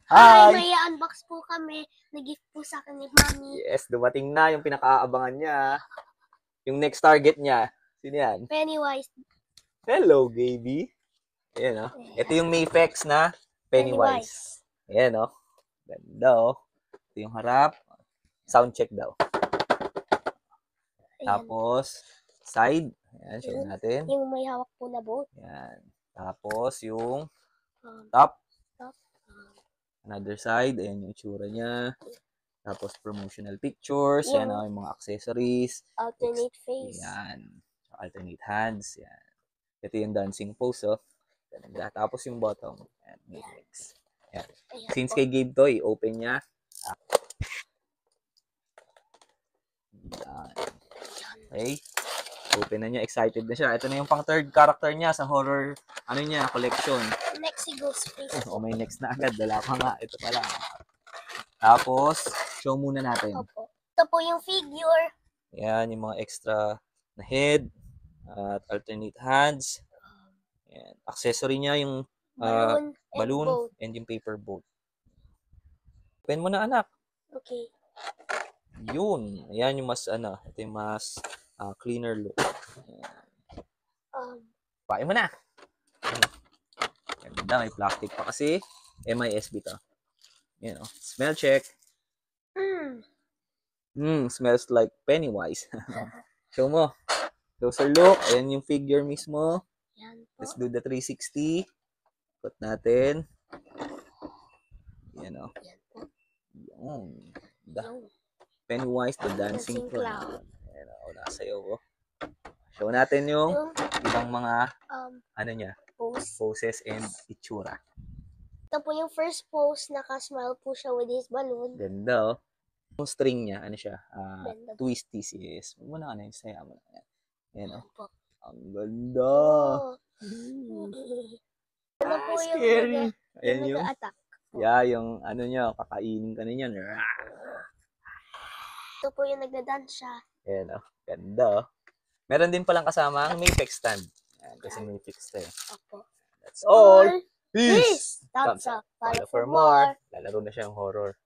Hi! May unbox po kami. Nag-gift po sa akin ni Mami. Yes, dumating na yung pinakaabangan niya. Yung next target niya. Sino yan? Pennywise. Hello, baby. Ayan, oh. Ito yung Mayfex na Pennywise. Ayan, oh. Ganda, oh. Ito yung harap. Sound check daw. Ayan. Tapos, side. Ayan, show natin. Yung may hawak po na boat. Ayan. Tapos, yung top. Another side. Ayan yung itsura niya. Tapos, promotional pictures. Yan, oh, yung mga accessories. Alternate face. Yan. Alternate hands. Yan. Ito yung dancing pose, oh. Ganda. Tapos yung bottom. Yan. Mix. Yan. Since kay Gabe to, i-open niya. Yan. Okay. Open na niya. Excited na siya. Ito na yung pang third character niya sa horror, ano niya, collection. Next si Ghostface. O, may next na agad. Dala pa nga. Ito pa lang. Tapos, show muna natin. Opo. Ito po yung figure. Yan, yung mga extra na head. At alternate hands. Yan. Accessory niya yung balloon and yung paper boat. Open mo na, anak. Okay. Yun. Ayan yung mas, ito yung mas cleaner look. Pain mo na. Ganda, may plastic pa kasi. MISB to. Yan, oh. Smell check. Smells like Pennywise. Show mo. Closer look. Ayan yung figure mismo. Yan po. Let's do the 360. Put natin. Yan, oh. Yan po. Yan. Pennywise, the dancing clown. Ayan, oh, nasayaw, oh. Show natin yung ibang mga, poses and itsura. Ito po yung first pose, naka-smile po siya with his balloon. Ganda, oh. Yung string niya, twisty sis. Huwag mo na, saya mo na. Ayan, oh. Ang ganda. Ano po scary. Ayan yung nag-a-attack. Yeah, yung niya, kakainin ka niyan. Ito po yung nagda-dance siya. Ayan, oh. Ganda, oh. Meron din palang kasama ang Mayfex stand. Ayan, kasi Mayfex to, eh. Opo. That's all. Peace! Thumbs up. Follow for more. Lalaro na siya ng horror.